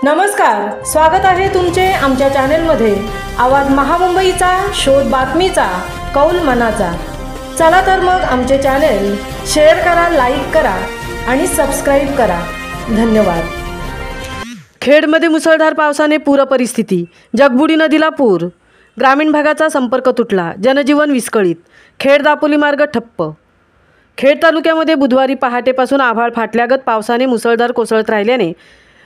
नमस्कार, स्वागत आहे तुमचे आमच्या चॅनेलमध्ये। आवाज महामुंबईचा, शोध बातमीचा, कौल मनाचा। चला तर मग आमचे चॅनेल शेअर करा, लाईक करा आणि सबस्क्राइब करा। धन्यवाद। खेडमध्ये मुसळधार पावसाने पूर परिस्थिती, जगबुडी नदीला पूर, ग्रामीण भागाचा संपर्क तुटला, जनजीवन विस्कळीत, खेड दापोली मार्ग ठप्प। खेड तालुक्यामध्ये बुधवारी पहाटेपासून आभाळ फाटल्यागत पावसाने मुसळधार कोसळत राहिल्याने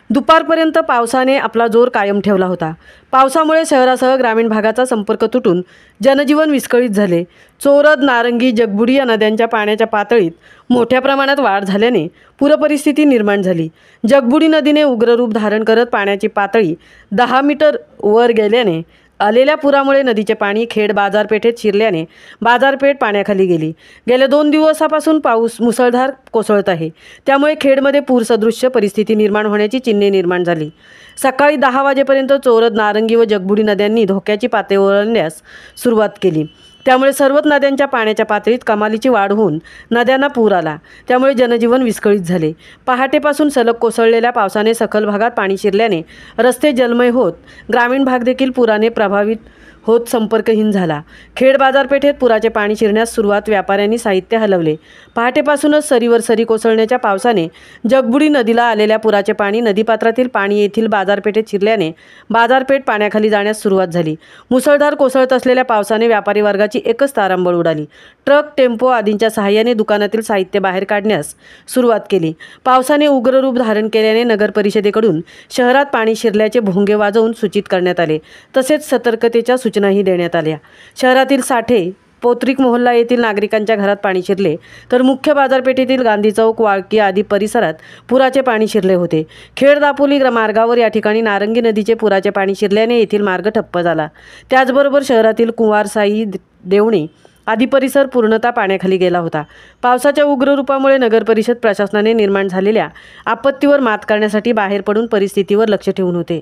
दुपारपर्यंत पावसाने आपला जोर कायम ठेवला होता। पावसामुळे शहरासह ग्रामीण भागाचा संपर्क तुटून जनजीवन विस्कळीत झाले। चोरद, नारंगी, जगबुडी या नद्यांच्या पाण्याच्या पातळीत मोठ्या प्रमाणात वाढ झाल्याने पूरपरिस्थिती निर्माण झाली। जगबुडी नदीने उग्र रूप धारण करत पाण्याची पातळी 10 मीटर वर गेल्याने आलेल्या पुरामुळे नदीचे पाणी खेड बाजारपेठेत शिरल्याने बाजारपेठ पाण्याखाली गेली। गेल्या 2 दिवसापासून पाऊस मुसळधार कोसळत आहे, त्यामुळे खेडमध्ये पूरसदृश्य परिस्थिती निर्माण होण्याची चिन्हे निर्माण झाली। सकाळी 10 वाजेपर्यंत चोरद, नारंगी व जगबुडी नद्यांनी धोक्याची पातळी ओलांडण्यास सुरुवात केली। त्यामुळे सर्वच नद्यांच्या पाण्याच्या पातळीत कमालीची वाढ होऊन नद्यांना पूर आला। त्यामुळे जनजीवन विस्कळीत झाले। पहाटेपासून सलग कोसळलेल्या पावसाने सखल भागात पाणी शिरल्याने रस्ते जलमय होत ग्रामीण भाग देखील पुराने प्रभावित होत संपर्कहीन झाला। खेड बाजारपेठेत पुराचे पाणी शिरण्यास सुरुवात, व्यापाऱ्यांनी साहित्य हलवले। पहाटेपासूनच सरीवर सरी कोसळण्याच्या पावसाने जगबुडी नदीला आलेल्या पुराचे पाणी नदीपात्रातील पाणी येथील बाजारपेठेत शिरल्याने बाजारपेठ पाण्याखाली जाण्यास सुरुवात झाली। मुसळधार कोसळत असलेल्या पावसाने व्यापारी वर्गाची एकच तारांबळ उडाली। ट्रक, टेम्पो आदींच्या सहाय्याने दुकानातील साहित्य बाहेर काढण्यास सुरुवात केली। पावसाने उग्र रूप धारण केल्याने नगर परिषदेकडून शहरात पाणी शिरल्याचे भोंगे वाजवून सूचित करण्यात आले, तसेच सतर्कतेच्या सूचनाही देण्यात आल्या। शहरातील साठे, पौत्रिक मोहल्ला येथील नागरिकांच्या घरात पाणी शिरले, तर मुख्य बाजारपेठेतील गांधी चौक, वाळकी आदी परिसरात पुराचे पाणी शिरले होते। खेड दापोली मार्गावर या ठिकाणी नारंगी नदीचे पुराचे पाणी शिरल्याने येथील मार्ग ठप्प झाला। त्याचबरोबर शहरातील कुंवारसाई, देवणी आदी परिसर पूर्णतः पाण्याखाली गेला होता। पावसाच्या उग्र रूपामुळे नगर परिषद प्रशासनाने निर्माण झालेल्या आपत्तीवर मात करण्यासाठी बाहेर पडून परिस्थितीवर लक्ष ठेवून होते।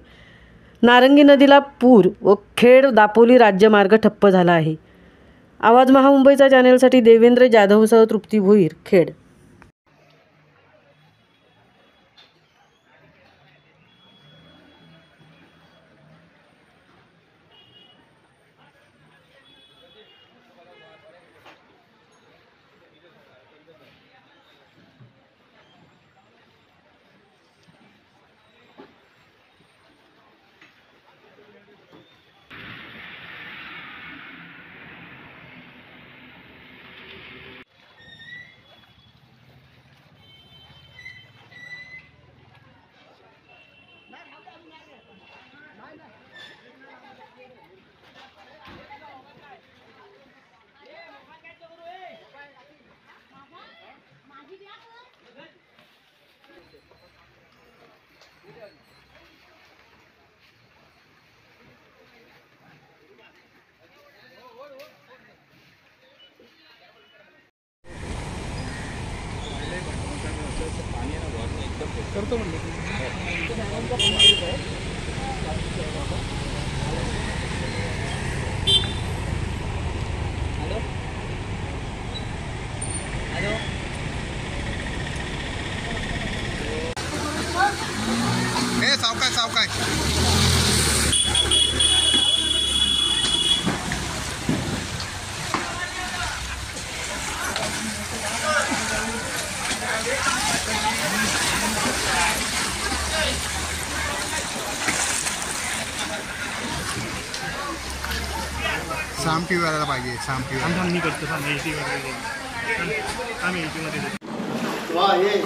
नारंगी नदीला पूर व खेड दापोली राज्यमार्ग ठप्प झाला आहे। आवाज महामुंबईचा चॅनेलसाठी देवेंद्र जाधवसह तृप्ती भोईर, खेड। करतो म्हणले सावकाश सावकाश सामटी व्हायला पाहिजे। सामटी आम्ही करतो आम्ही एटी मध्ये